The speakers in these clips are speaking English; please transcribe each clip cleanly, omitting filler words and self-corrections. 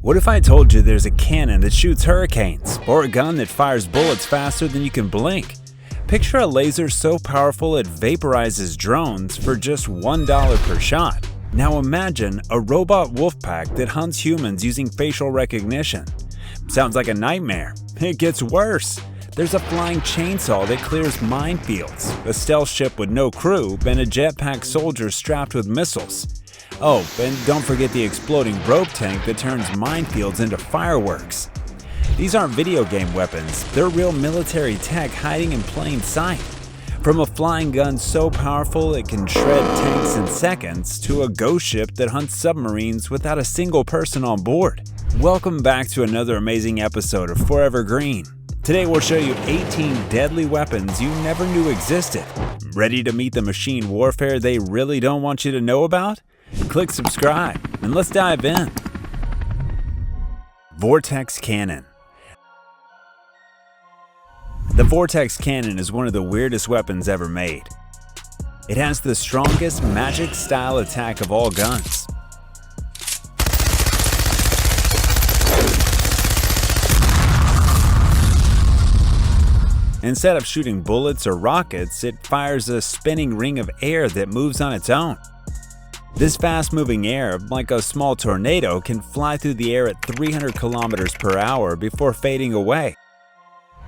What if I told you there's a cannon that shoots hurricanes, or a gun that fires bullets faster than you can blink? Picture a laser so powerful it vaporizes drones for just $1 per shot. Now imagine a robot wolf pack that hunts humans using facial recognition. Sounds like a nightmare. It gets worse. There's a flying chainsaw that clears minefields, a stealth ship with no crew, and a jetpack soldier strapped with missiles. Oh, and don't forget the exploding rope tank that turns minefields into fireworks. These aren't video game weapons, they're real military tech hiding in plain sight. From a flying gun so powerful it can shred tanks in seconds, to a ghost ship that hunts submarines without a single person on board. Welcome back to another amazing episode of Forever Green. Today we'll show you 18 deadly weapons you never knew existed. Ready to meet the machine warfare they really don't want you to know about? Click subscribe and let's dive in. Vortex Cannon. The Vortex Cannon is one of the weirdest weapons ever made. It has the strongest magic-style attack of all guns. Instead of shooting bullets or rockets, it fires a spinning ring of air that moves on its own. This fast-moving air, like a small tornado, can fly through the air at 300 kilometers per hour before fading away.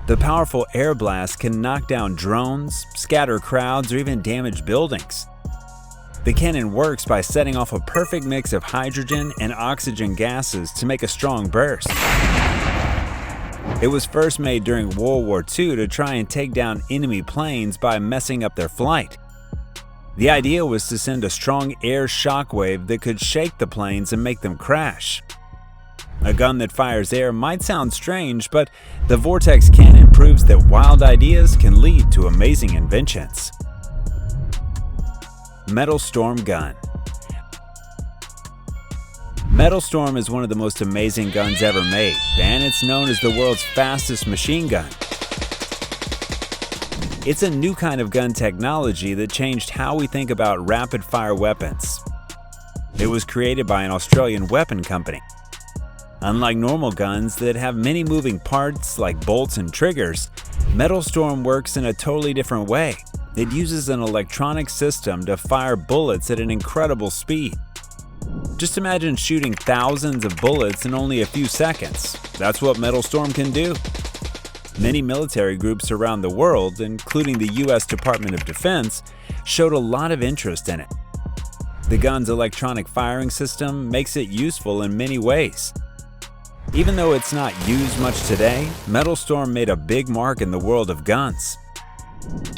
The powerful air blast can knock down drones, scatter crowds, or even damage buildings. The cannon works by setting off a perfect mix of hydrogen and oxygen gases to make a strong burst. It was first made during World War II to try and take down enemy planes by messing up their flight. The idea was to send a strong air shockwave that could shake the planes and make them crash. A gun that fires air might sound strange, but the Vortex Cannon proves that wild ideas can lead to amazing inventions. Metal Storm Gun. Metal Storm is one of the most amazing guns ever made, and it's known as the world's fastest machine gun. It's a new kind of gun technology that changed how we think about rapid-fire weapons. It was created by an Australian weapon company. Unlike normal guns that have many moving parts like bolts and triggers, Metal Storm works in a totally different way. It uses an electronic system to fire bullets at an incredible speed. Just imagine shooting thousands of bullets in only a few seconds. That's what Metal Storm can do. Many military groups around the world, including the US Department of Defense, showed a lot of interest in it. The gun's electronic firing system makes it useful in many ways. Even though it's not used much today, Metal Storm made a big mark in the world of guns.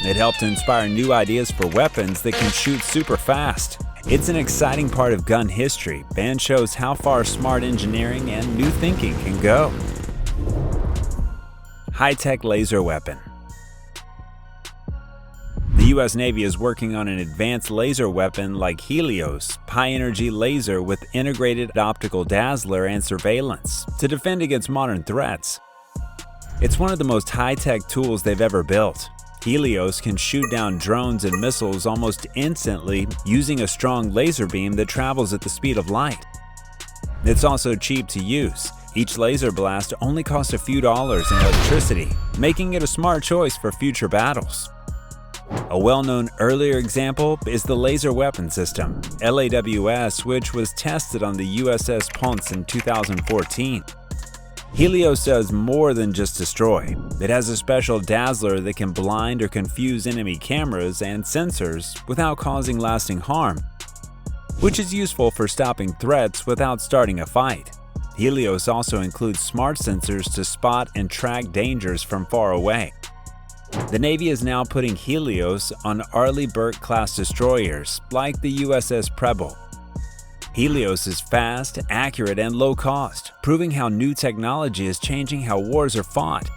It helped inspire new ideas for weapons that can shoot super fast. It's an exciting part of gun history and shows how far smart engineering and new thinking can go. High-tech laser weapon. The US Navy is working on an advanced laser weapon like Helios, high-energy laser with integrated optical dazzler and surveillance, to defend against modern threats. It's one of the most high-tech tools they've ever built. Helios can shoot down drones and missiles almost instantly using a strong laser beam that travels at the speed of light. It's also cheap to use. Each laser blast only costs a few dollars in electricity, making it a smart choice for future battles. A well-known earlier example is the Laser Weapon System, LAWS, which was tested on the USS Ponce in 2014. Helios does more than just destroy. It has a special dazzler that can blind or confuse enemy cameras and sensors without causing lasting harm, which is useful for stopping threats without starting a fight. Helios also includes smart sensors to spot and track dangers from far away. The Navy is now putting Helios on Arleigh Burke-class destroyers like the USS Preble. Helios is fast, accurate, and low cost, proving how new technology is changing how wars are fought.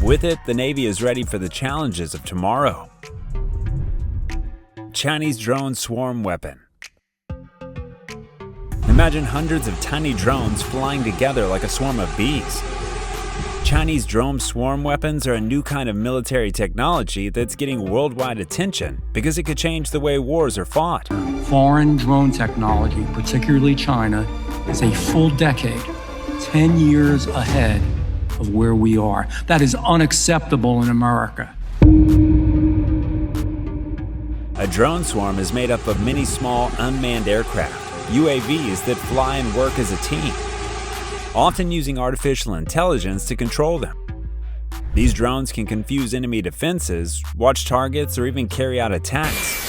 With it, the Navy is ready for the challenges of tomorrow. Chinese drone swarm weapon. Imagine hundreds of tiny drones flying together like a swarm of bees. Chinese drone swarm weapons are a new kind of military technology that's getting worldwide attention because it could change the way wars are fought. Foreign drone technology, particularly China, is a full decade 10 years ahead of where we are. That is unacceptable in America. A drone swarm is made up of many small unmanned aircraft, UAVs that fly and work as a team, often using artificial intelligence to control them. These drones can confuse enemy defenses, watch targets, or even carry out attacks.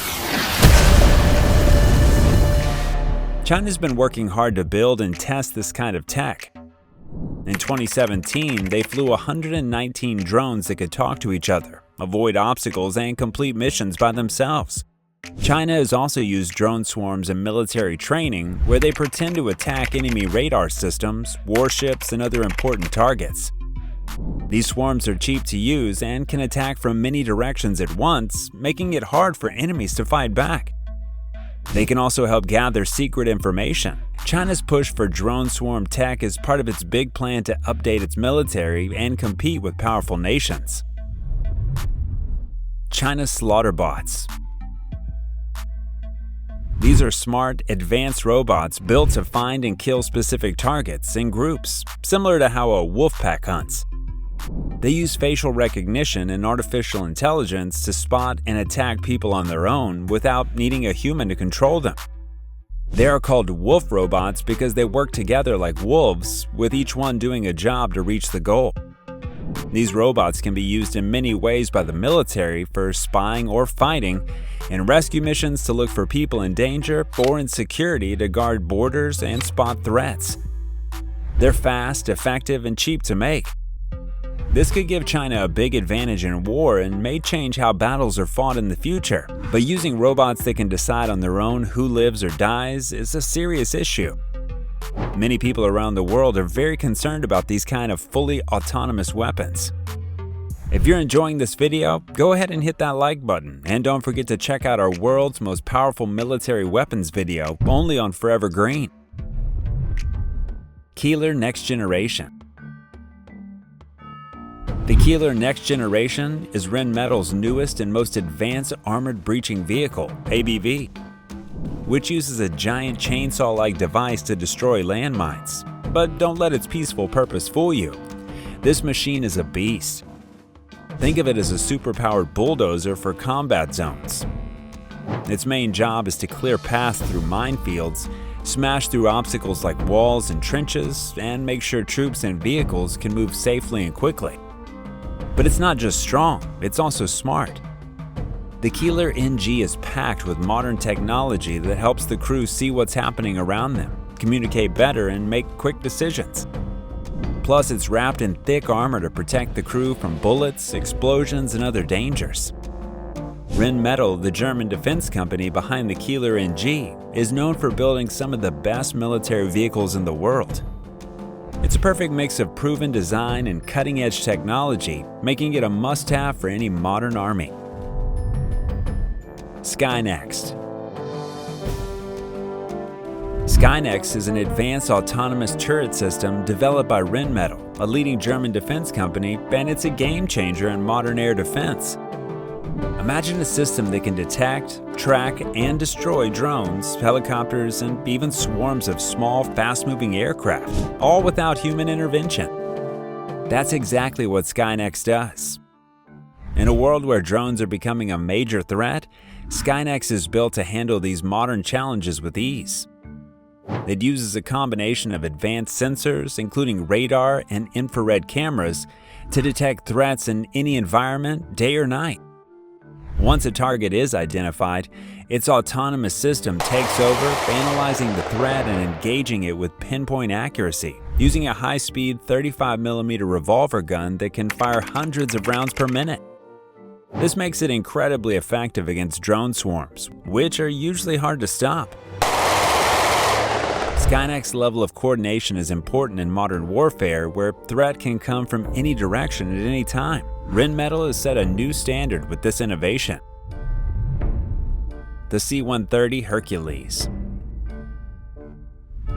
China's been working hard to build and test this kind of tech. In 2017, they flew 119 drones that could talk to each other, avoid obstacles, and complete missions by themselves. China has also used drone swarms in military training, where they pretend to attack enemy radar systems, warships, and other important targets. These swarms are cheap to use and can attack from many directions at once, making it hard for enemies to fight back. They can also help gather secret information. China's push for drone swarm tech is part of its big plan to update its military and compete with powerful nations. China's slaughter bots. These are smart, advanced robots built to find and kill specific targets in groups, similar to how a wolf pack hunts. They use facial recognition and artificial intelligence to spot and attack people on their own without needing a human to control them. They are called wolf robots because they work together like wolves, with each one doing a job to reach the goal. These robots can be used in many ways by the military for spying or fighting, in rescue missions to look for people in danger, or in security to guard borders and spot threats. They're fast, effective, and cheap to make. This could give China a big advantage in war and may change how battles are fought in the future. But using robots that can decide on their own who lives or dies is a serious issue. Many people around the world are very concerned about these kind of fully autonomous weapons. If you're enjoying this video, go ahead and hit that like button, and don't forget to check out our world's most powerful military weapons video only on Forever Green. Keeler Next Generation. The Keeler Next Generation is Rheinmetall's newest and most advanced armored breaching vehicle, ABV, which uses a giant chainsaw-like device to destroy landmines. But don't let its peaceful purpose fool you. This machine is a beast. Think of it as a superpowered bulldozer for combat zones. Its main job is to clear paths through minefields, smash through obstacles like walls and trenches, and make sure troops and vehicles can move safely and quickly. But it's not just strong, it's also smart. The Keeler NG is packed with modern technology that helps the crew see what's happening around them, communicate better, and make quick decisions. Plus, it's wrapped in thick armor to protect the crew from bullets, explosions, and other dangers. Rheinmetall, the German defense company behind the Keeler NG, is known for building some of the best military vehicles in the world. It's a perfect mix of proven design and cutting-edge technology, making it a must-have for any modern army. Skynext. Skynext is an advanced autonomous turret system developed by Rheinmetall, a leading German defense company, and it's a game-changer in modern air defense. Imagine a system that can detect, track, and destroy drones, helicopters, and even swarms of small, fast-moving aircraft, all without human intervention. That's exactly what Skynext does. In a world where drones are becoming a major threat, Skynext is built to handle these modern challenges with ease. It uses a combination of advanced sensors, including radar and infrared cameras, to detect threats in any environment, day or night. Once a target is identified, its autonomous system takes over, analyzing the threat and engaging it with pinpoint accuracy, using a high-speed 35mm revolver gun that can fire hundreds of rounds per minute. This makes it incredibly effective against drone swarms, which are usually hard to stop. Skynext's level of coordination is important in modern warfare, where threat can come from any direction at any time. Rheinmetall has set a new standard with this innovation. The C130 Hercules.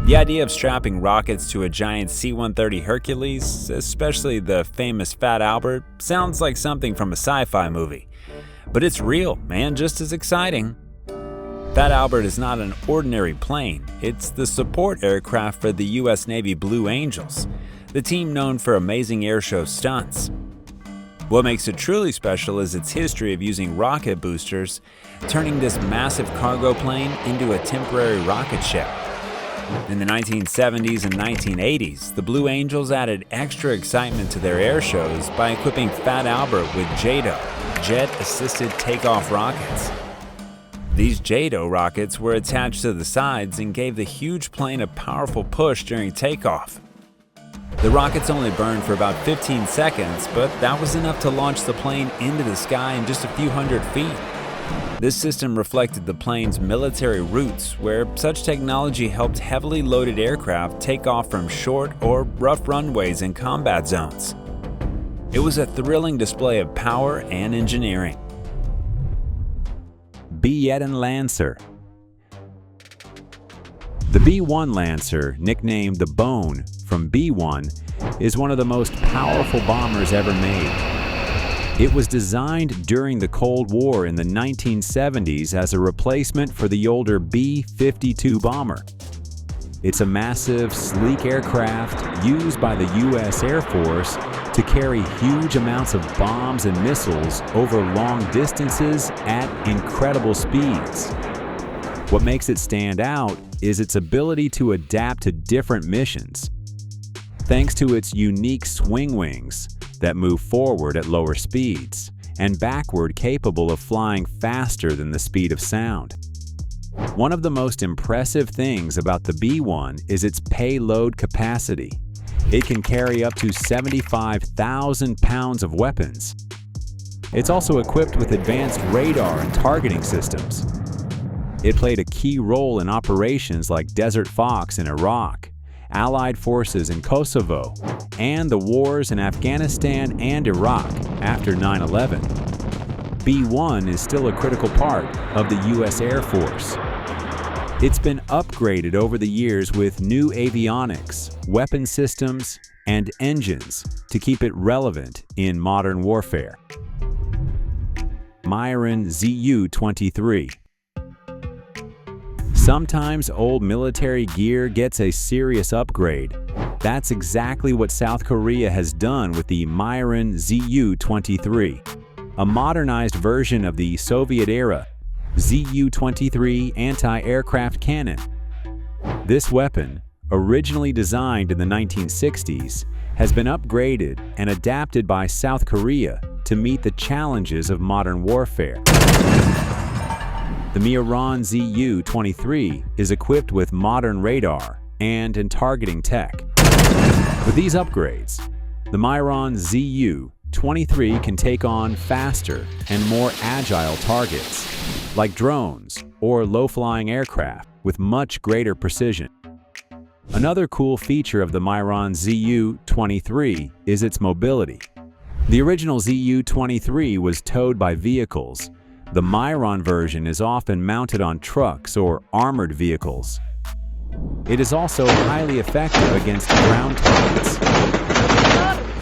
The idea of strapping rockets to a giant C130 Hercules, especially the famous Fat Albert, sounds like something from a sci-fi movie. But it's real and just as exciting. Fat Albert is not an ordinary plane, it's the support aircraft for the U.S. Navy Blue Angels, the team known for amazing airshow stunts. What makes it truly special is its history of using rocket boosters, turning this massive cargo plane into a temporary rocket ship. In the 1970s and 1980s, the Blue Angels added extra excitement to their air shows by equipping Fat Albert with JATO, Jet-Assisted Takeoff Rockets. These JATO rockets were attached to the sides and gave the huge plane a powerful push during takeoff. The rockets only burned for about 15 seconds, but that was enough to launch the plane into the sky in just a few hundred feet. This system reflected the plane's military roots, where such technology helped heavily loaded aircraft take off from short or rough runways in combat zones. It was a thrilling display of power and engineering. B-1 Lancer. The B-1 Lancer, nicknamed the Bone from B-1, is one of the most powerful bombers ever made. It was designed during the Cold War in the 1970s as a replacement for the older B-52 bomber. It's a massive, sleek aircraft used by the U.S. Air Force to carry huge amounts of bombs and missiles over long distances at incredible speeds. What makes it stand out is its ability to adapt to different missions. Thanks to its unique swing wings that move forward at lower speeds and backward capable of flying faster than the speed of sound. One of the most impressive things about the B-1 is its payload capacity. It can carry up to 75,000 pounds of weapons. It's also equipped with advanced radar and targeting systems. It played a key role in operations like Desert Fox in Iraq, Allied forces in Kosovo, and the wars in Afghanistan and Iraq after 9/11. B-1 is still a critical part of the U.S. Air Force. It's been upgraded over the years with new avionics, weapon systems, and engines to keep it relevant in modern warfare. Myin Zu23. Sometimes old military gear gets a serious upgrade. That's exactly what South Korea has done with the Myin Zu23, a modernized version of the Soviet-era Zu-23 anti-aircraft cannon. This weapon, originally designed in the 1960s, has been upgraded and adapted by South Korea to meet the challenges of modern warfare. The Myin Zu23 is equipped with modern radar and targeting tech. With these upgrades, the Myin Zu23 can take on faster and more agile targets, like drones or low-flying aircraft, with much greater precision. Another cool feature of the Myin Zu23 is its mobility. The original Zu23 was towed by vehicles. The Myin version is often mounted on trucks or armored vehicles. It is also highly effective against ground targets.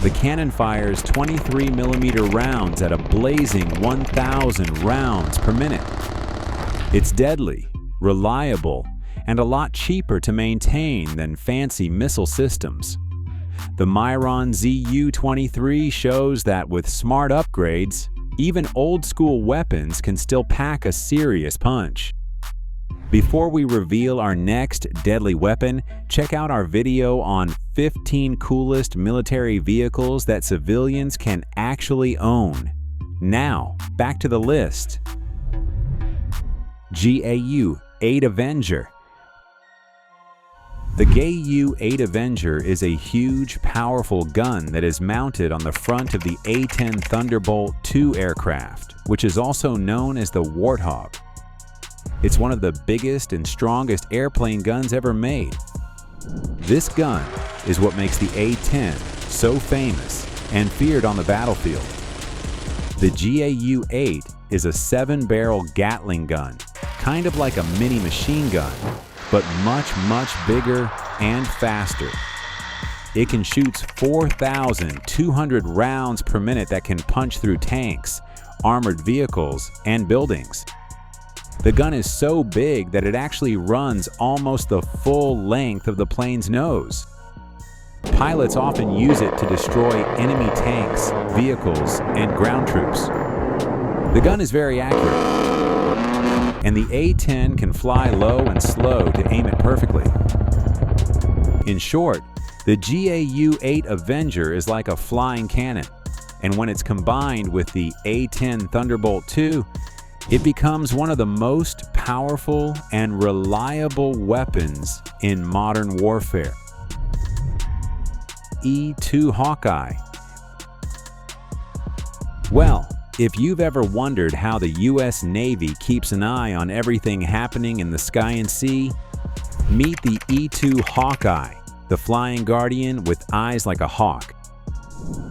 The cannon fires 23mm rounds at a blazing 1,000 rounds per minute. It's deadly, reliable, and a lot cheaper to maintain than fancy missile systems. The Myin Zu23 shows that with smart upgrades, even old-school weapons can still pack a serious punch. Before we reveal our next deadly weapon, check out our video on 15 coolest military vehicles that civilians can actually own. Now, back to the list. GAU-8 Avenger. The GAU-8 Avenger is a huge, powerful gun that is mounted on the front of the A-10 Thunderbolt II aircraft, which is also known as the Warthog. It's one of the biggest and strongest airplane guns ever made. This gun is what makes the A-10 so famous and feared on the battlefield. The GAU-8 is a 7-barrel Gatling gun, kind of like a mini machine gun, but much bigger and faster. It can shoot 4,200 rounds per minute that can punch through tanks, armored vehicles, and buildings. The gun is so big that it actually runs almost the full length of the plane's nose. Pilots often use it to destroy enemy tanks, vehicles, and ground troops. The gun is very accurate, and the A-10 can fly low and slow to aim it perfectly. In short, the GAU-8 Avenger is like a flying cannon, and when it's combined with the A-10 Thunderbolt II, it becomes one of the most powerful and reliable weapons in modern warfare. E-2 Hawkeye. Well, if you've ever wondered how the U.S. Navy keeps an eye on everything happening in the sky and sea, meet the E-2 Hawkeye, the flying guardian with eyes like a hawk.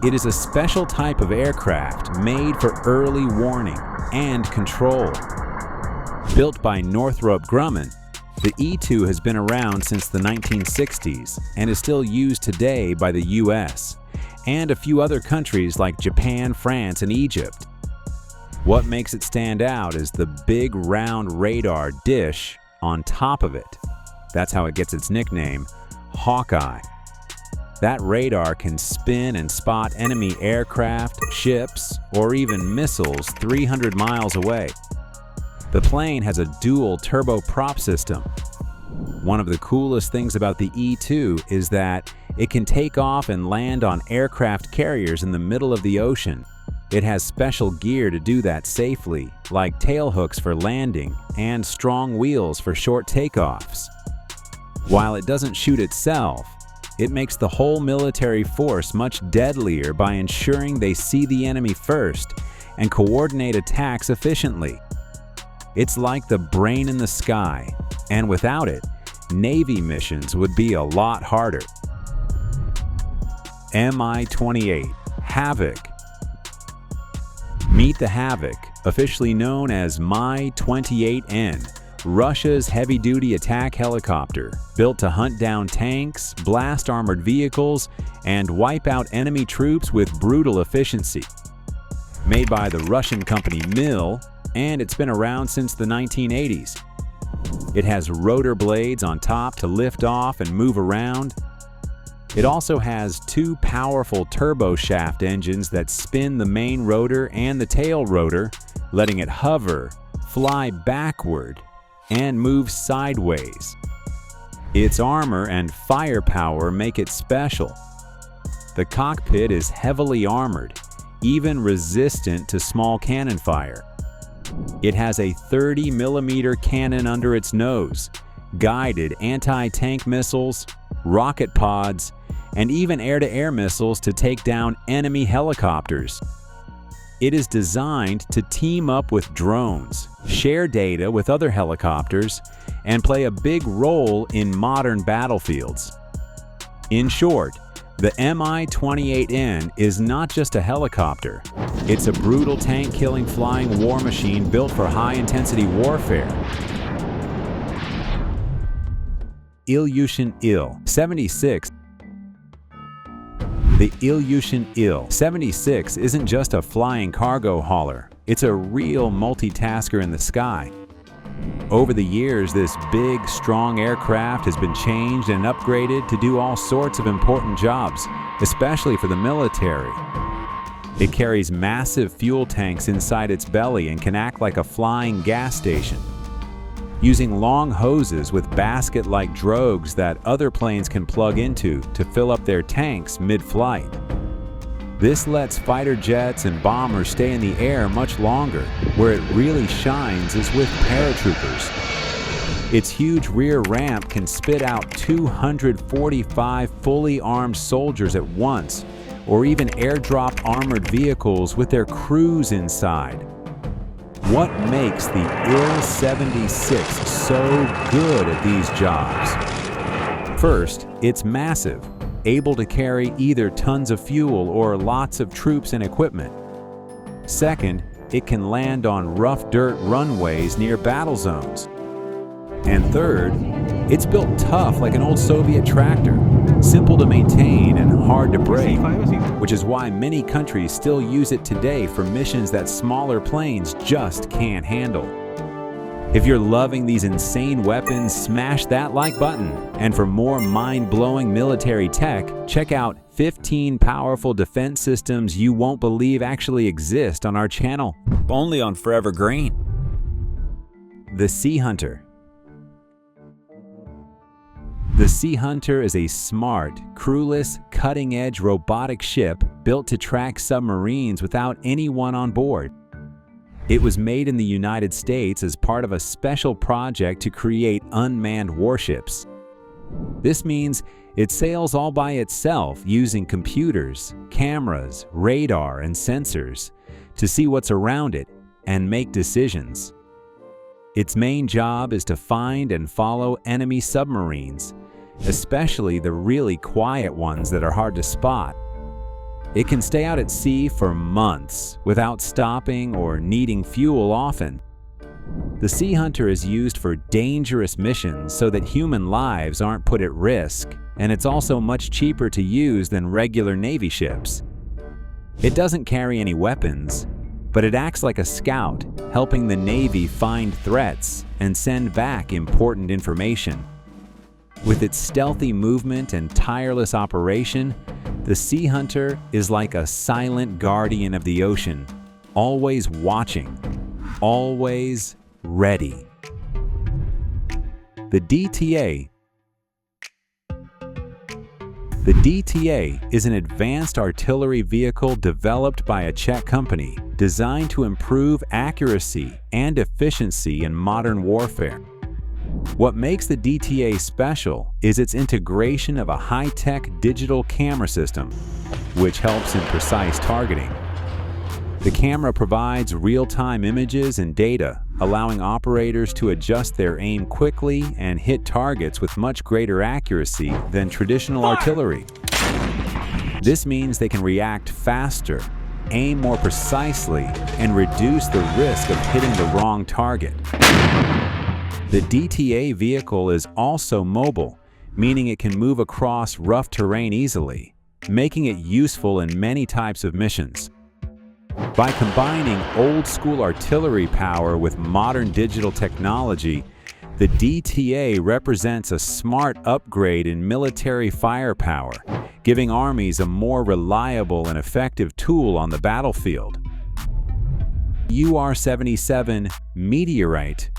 It is a special type of aircraft made for early warning and control. Built by Northrop Grumman, the E-2 has been around since the 1960s and is still used today by the U.S. and a few other countries like Japan, France, and Egypt. What makes it stand out is the big round radar dish on top of it. That's how it gets its nickname, Hawkeye. That radar can spin and spot enemy aircraft, ships, or even missiles 300 miles away. The plane has a dual turboprop system. One of the coolest things about the E-2 is that it can take off and land on aircraft carriers in the middle of the ocean. It has special gear to do that safely, like tailhooks for landing and strong wheels for short takeoffs. While it doesn't shoot itself, it makes the whole military force much deadlier by ensuring they see the enemy first and coordinate attacks efficiently. It's like the brain in the sky, and without it, Navy missions would be a lot harder. Mi-28 Havoc. Meet the Havoc, officially known as Mi-28N, Russia's heavy-duty attack helicopter, built to hunt down tanks, blast armored vehicles, and wipe out enemy troops with brutal efficiency. Made by the Russian company Mil, and it's been around since the 1980s. It has rotor blades on top to lift off and move around. It also has two powerful turboshaft engines that spin the main rotor and the tail rotor, letting it hover, fly backward, and move sideways. Its armor and firepower make it special. The cockpit is heavily armored, even resistant to small cannon fire. It has a 30mm cannon under its nose, guided anti-tank missiles, rocket pods, and even air-to-air missiles to take down enemy helicopters. It is designed to team up with drones, share data with other helicopters, and play a big role in modern battlefields. In short, the Mi-28N is not just a helicopter. It's a brutal tank-killing flying war machine built for high-intensity warfare. Ilyushin Il-76. The Ilyushin Il-76 isn't just a flying cargo hauler. It's a real multitasker in the sky. Over the years, this big, strong aircraft has been changed and upgraded to do all sorts of important jobs, especially for the military. It carries massive fuel tanks inside its belly and can act like a flying gas station, using long hoses with basket-like drogues that other planes can plug into to fill up their tanks mid-flight. This lets fighter jets and bombers stay in the air much longer. Where it really shines is with paratroopers. Its huge rear ramp can spit out 245 fully armed soldiers at once, or even airdrop armored vehicles with their crews inside. What makes the Il-76 so good at these jobs? First, it's massive, able to carry either tons of fuel or lots of troops and equipment. Second, it can land on rough dirt runways near battle zones. And third, it's built tough like an old Soviet tractor, simple to maintain and hard to break, which is why many countries still use it today for missions that smaller planes just can't handle. If you're loving these insane weapons, smash that like button. And for more mind-blowing military tech, check out 15 powerful defense systems you won't believe actually exist on our channel. Only on Forever Green. The Sea Hunter. The Sea Hunter is a smart, crewless, cutting-edge robotic ship built to track submarines without anyone on board. It was made in the United States as part of a special project to create unmanned warships. This means it sails all by itself using computers, cameras, radar, and sensors to see what's around it and make decisions. Its main job is to find and follow enemy submarines, especially the really quiet ones that are hard to spot. It can stay out at sea for months without stopping or needing fuel often. The Sea Hunter is used for dangerous missions so that human lives aren't put at risk, and it's also much cheaper to use than regular Navy ships. It doesn't carry any weapons, but it acts like a scout, helping the Navy find threats and send back important information. With its stealthy movement and tireless operation, the Sea Hunter is like a silent guardian of the ocean, always watching, always ready. The DTA. The DTA is an advanced artillery vehicle developed by a Czech company designed to improve accuracy and efficiency in modern warfare. What makes the DTA special is its integration of a high-tech digital camera system, which helps in precise targeting. The camera provides real-time images and data, allowing operators to adjust their aim quickly and hit targets with much greater accuracy than traditional artillery. This means they can react faster, aim more precisely, and reduce the risk of hitting the wrong target. The DTA vehicle is also mobile, meaning it can move across rough terrain easily, making it useful in many types of missions. By combining old-school artillery power with modern digital technology, the DTA represents a smart upgrade in military firepower, giving armies a more reliable and effective tool on the battlefield. UR77 Meteorite.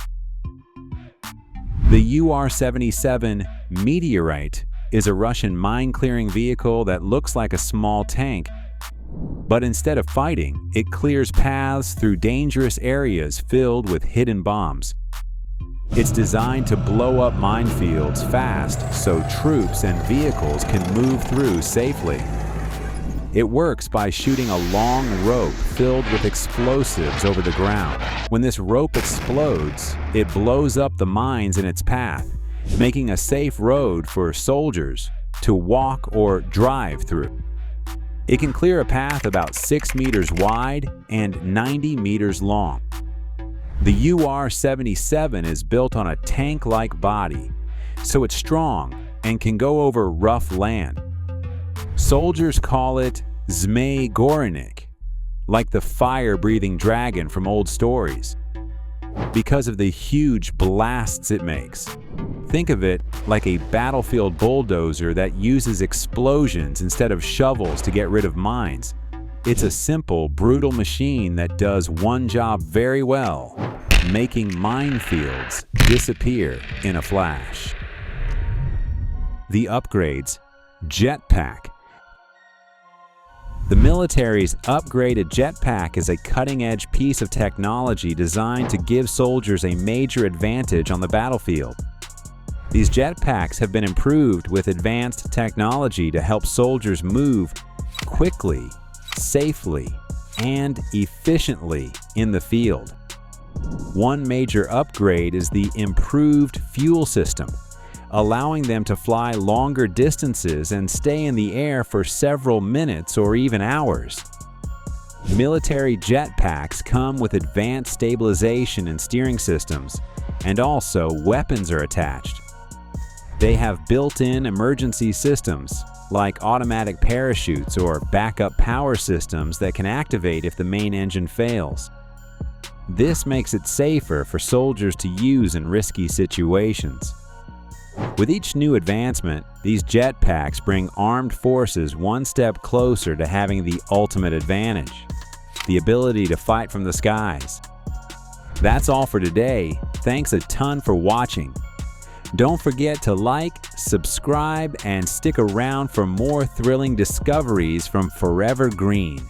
The UR77 Meteorite is a Russian mine-clearing vehicle that looks like a small tank, but instead of fighting, it clears paths through dangerous areas filled with hidden bombs. It's designed to blow up minefields fast so troops and vehicles can move through safely. It works by shooting a long rope filled with explosives over the ground. When this rope explodes, it blows up the mines in its path, making a safe road for soldiers to walk or drive through. It can clear a path about 6 meters wide and 90 meters long. The UR77 is built on a tank-like body, so it's strong and can go over rough land. Soldiers call it Zmei Gorenik, like the fire-breathing dragon from old stories, because of the huge blasts it makes. Think of it like a battlefield bulldozer that uses explosions instead of shovels to get rid of mines. It's a simple, brutal machine that does one job very well, making minefields disappear in a flash. The upgrades. Jetpack. The military's upgraded jetpack is a cutting-edge piece of technology designed to give soldiers a major advantage on the battlefield. These jetpacks have been improved with advanced technology to help soldiers move quickly, safely, and efficiently in the field. One major upgrade is the improved fuel system, allowing them to fly longer distances and stay in the air for several minutes or even hours. Military jetpacks come with advanced stabilization and steering systems, and also weapons are attached. They have built-in emergency systems, like automatic parachutes or backup power systems that can activate if the main engine fails. This makes it safer for soldiers to use in risky situations. With each new advancement, these jetpacks bring armed forces one step closer to having the ultimate advantage: the ability to fight from the skies. That's all for today. Thanks a ton for watching. Don't forget to like, subscribe, and stick around for more thrilling discoveries from Forever Green.